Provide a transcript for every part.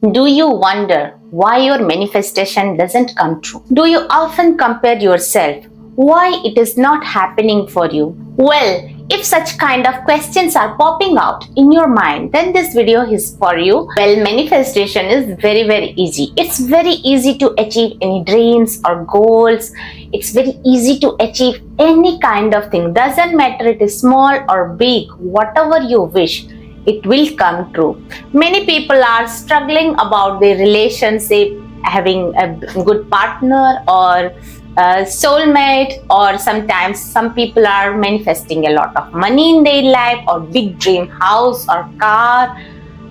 Do you wonder why your manifestation doesn't come true? Do you often compare yourself? Why it is not happening for you? Well, if such kind of questions are popping out in your mind, then this video is for you. Well, manifestation is very easy. It's very easy to achieve any dreams or goals. It's very easy to achieve any kind of thing. Doesn't matter it is small or big, whatever you wish, it will come true. Many people are struggling about their relationship, having a good partner or a soulmate, or sometimes some people are manifesting a lot of money in their life or big dream house or car.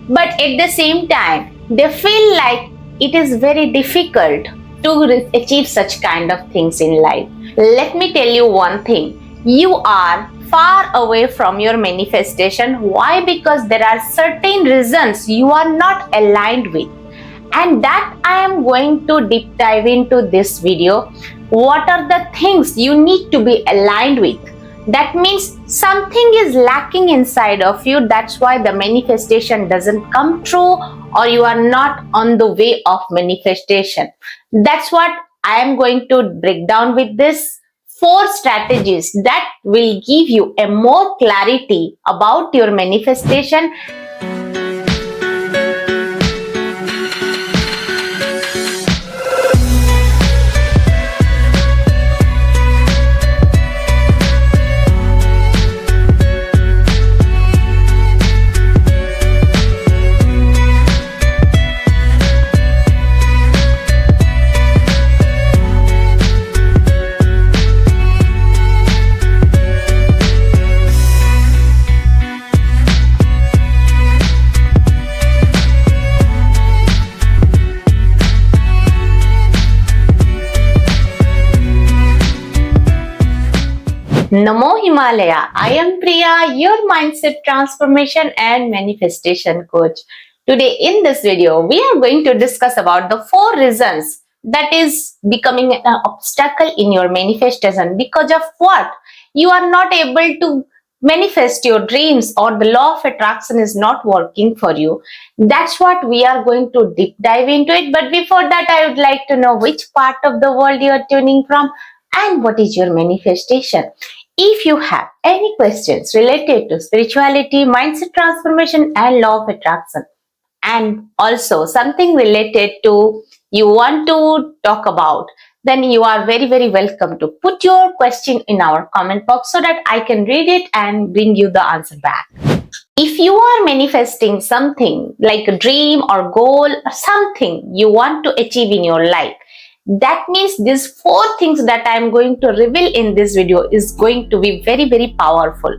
But at the same time, they feel like it is very difficult to achieve such kind of things in life. Let me tell you one thing. You are far away from your manifestation. Why? Because there are certain reasons you are not aligned with, and that I am going to deep dive into this video. What are the things you need to be aligned with? That means something is lacking inside of you. That's why the manifestation doesn't come true, or you are not on the way of manifestation. That's what I am going to break down with this 4 strategies that will give you a more clarity about your manifestation. Namo Himalaya. I am Priya, your mindset transformation and manifestation coach. Today in this video, we are going to discuss about the 4 reasons that is becoming an obstacle in your manifestation. Because of what? You are not able to manifest your dreams, or the law of attraction is not working for you. That's what we are going to deep dive into it. But before that, I would like to know which part of the world you are tuning from and what is your manifestation. If you have any questions related to spirituality, mindset transformation and law of attraction, and also something related to you want to talk about, then you are very welcome to put your question in our comment box so that I can read it and bring you the answer back. If you are manifesting something like a dream or goal or something you want to achieve in your life, that means these 4 things that I am going to reveal in this video is going to be very powerful.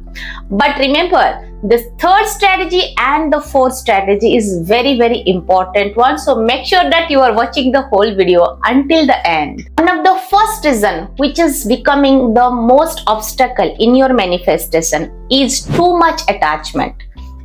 But remember, the 3rd strategy and the 4th strategy is very important one. So make sure that you are watching the whole video until the end. One of the first reason which is becoming the most obstacle in your manifestation is too much attachment.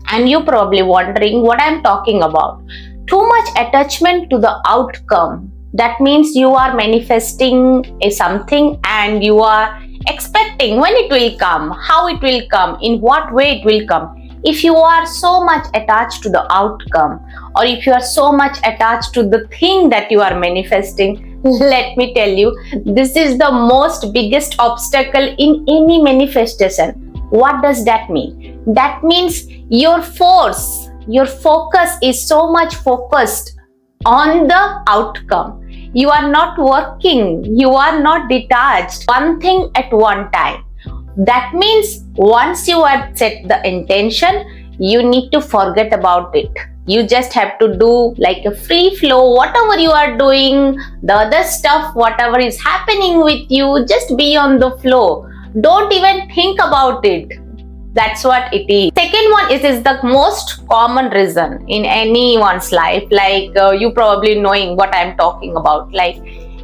And you're probably wondering what I'm talking about. Too much attachment to the outcome. That means you are manifesting something and you are expecting when it will come, how it will come, in what way it will come. If you are so much attached to the outcome, or if you are so much attached to the thing that you are manifesting, let me tell you, this is the most biggest obstacle in any manifestation. What does that mean? That means your focus is so much focused on the outcome. You are not working, you are not detached, one thing at one time. That means once you have set the intention, you need to forget about it. You just have to do like a free flow, whatever you are doing, the other stuff, whatever is happening with you, just be on the flow. Don't even think about it. That's what it is. Second one is the most common reason in anyone's life. Like you probably knowing what I'm talking about. Like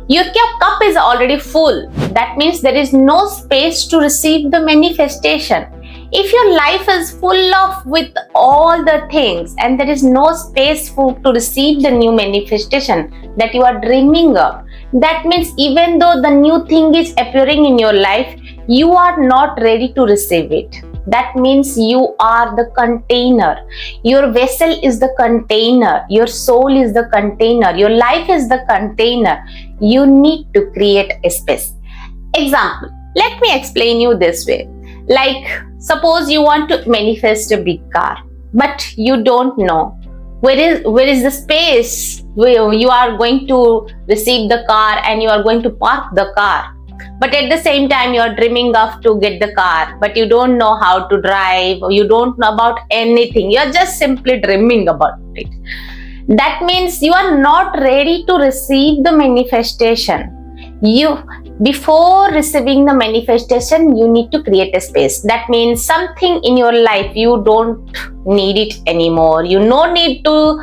your cup is already full. That means there is no space to receive the manifestation. If your life is full of with all the things and there is no space to receive the new manifestation that you are dreaming of, that means even though the new thing is appearing in your life, you are not ready to receive it. That means you are the container. Your vessel is the container. Your soul is the container. Your life is the container. You need to create a space. Example, let me explain you this way. Like, suppose you want to manifest a big car, but you don't know where is the space where you are going to receive the car and you are going to park the car. But at the same time, you are dreaming of to get the car, but you don't know how to drive, or you don't know about anything. You are just simply dreaming about it. That means you are not ready to receive the manifestation. Before receiving the manifestation, you need to create a space. That means something in your life, you don't need it anymore. You no need to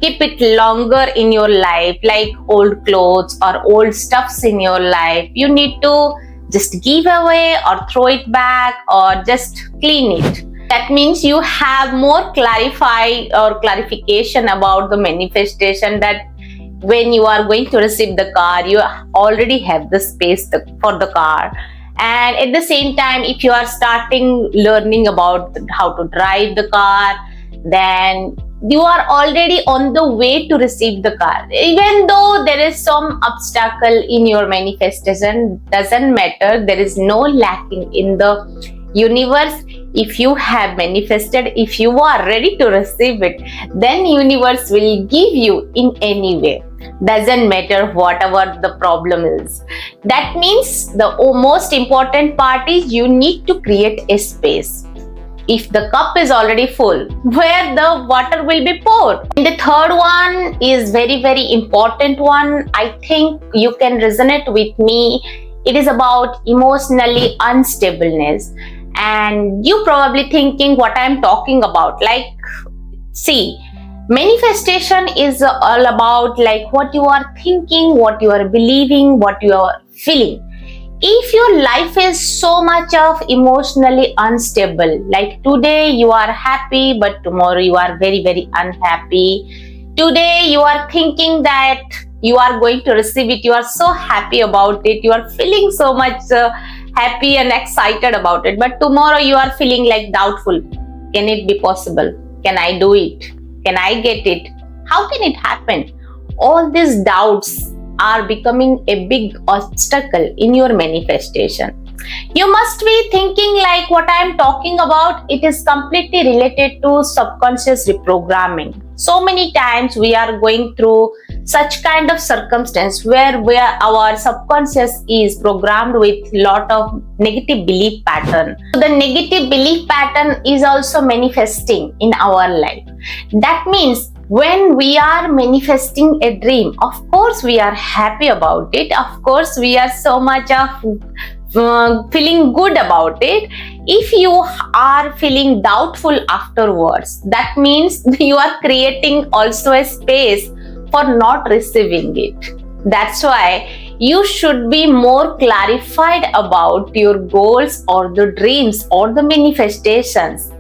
keep it longer in your life, like old clothes or old stuffs in your life. You need to just give away or throw it back or just clean it. That means you have more clarification about the manifestation, that when you are going to receive the car, you already have the space for the car. And at the same time, if you are starting learning about how to drive the car, then you are already on the way to receive the car. Even though there is some obstacle in your manifestation, doesn't matter. There is no lacking in the universe. If you have manifested, if you are ready to receive it, then universe will give you in any way. Doesn't matter whatever the problem is. That means the most important part is you need to create a space. If the cup is already full, where the water will be poured. And the third one is very, very important one. I think you can resonate with me. It is about emotionally unstableness. And you probably thinking what I am talking about. Like, see, manifestation is all about like what you are thinking, what you are believing, what you are feeling. If your life is so much of emotionally unstable, like today you are happy, but tomorrow you are very, very unhappy. Today you are thinking that you are going to receive it. You are so happy about it. You are feeling so much happy and excited about it. But tomorrow you are feeling like doubtful. Can it be possible? Can I do it? Can I get it? How can it happen? All these doubts are becoming a big obstacle in your manifestation. You must be thinking like what I am talking about, it is completely related to subconscious reprogramming. So many times we are going through such kind of circumstance where our subconscious is programmed with lot of negative belief pattern. So the negative belief pattern is also manifesting in our life. That means when we are manifesting a dream, of course we are happy about it. Of course we are so much of feeling good about it. If you are feeling doubtful afterwards, that means you are creating also a space for not receiving it. That's why you should be more clarified about your goals or the dreams or the manifestations.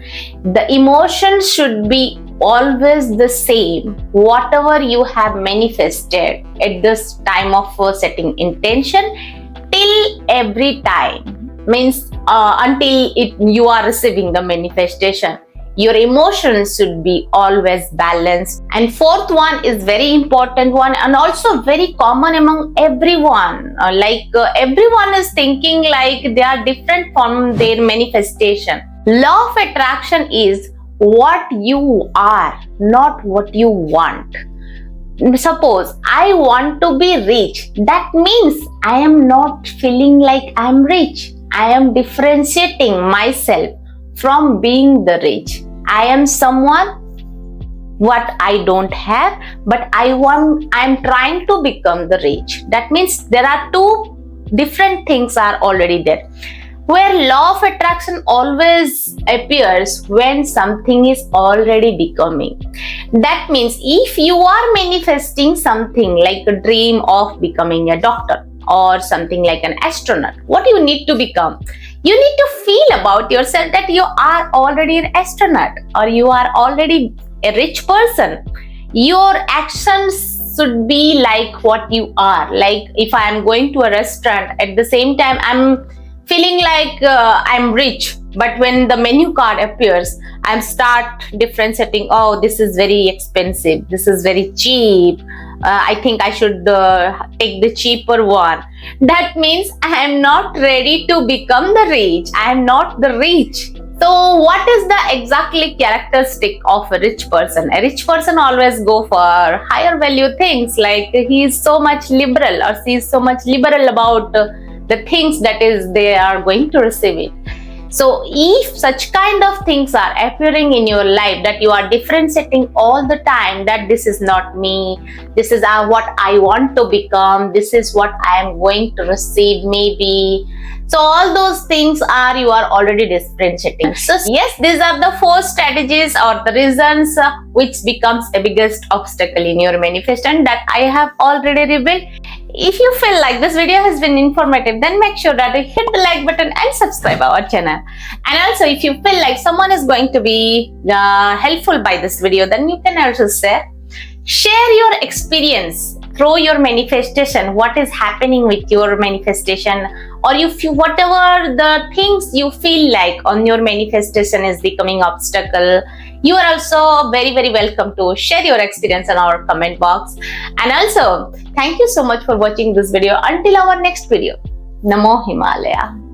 The emotions should be always the same. Whatever you have manifested at this time of setting intention, till every time, means until you are receiving the manifestation, your emotions should be always balanced. And fourth one is very important one and also very common among everyone. Everyone is thinking like they are different from their manifestation. Law of attraction is what you are, not what you want. Suppose I want to be rich, that means I am not feeling like I am rich. I am differentiating myself from being the rich. I am someone what I don't have, but I am trying to become the rich. That means there are two different things are already there. Where law of attraction always appears when something is already becoming. That means if you are manifesting something like a dream of becoming a doctor or something like an astronaut, what you need to become? You need to feel about yourself that you are already an astronaut or you are already a rich person. Your actions should be like what you are. Like if I am going to a restaurant, at the same time I'm feeling like I'm rich, but when the menu card appears, I'm start differentiating. Oh, this is very expensive. This is very cheap. I think I should take the cheaper one. That means I am not ready to become the rich. I am not the rich. So what is the exactly characteristic of a rich person? A rich person always go for higher value things, like he is so much liberal or she is so much liberal about the things that is they are going to receive it. So if such kind of things are appearing in your life, that you are differentiating all the time, that this is not me, this is what I want to become, this is what I am going to receive maybe. So all those things are you are already differentiating. So yes, these are the 4 strategies or the reasons which becomes a biggest obstacle in your manifestation that I have already revealed. If you feel like this video has been informative, then make sure that you hit the like button and subscribe our channel. And also if you feel like someone is going to be helpful by this video, then you can also share your experience through your manifestation, what is happening with your manifestation, or if you whatever the things you feel like on your manifestation is becoming obstacle. You are also very welcome to share your experience in our comment box. And also thank you so much for watching this video. Until our next video, Namo Himalaya.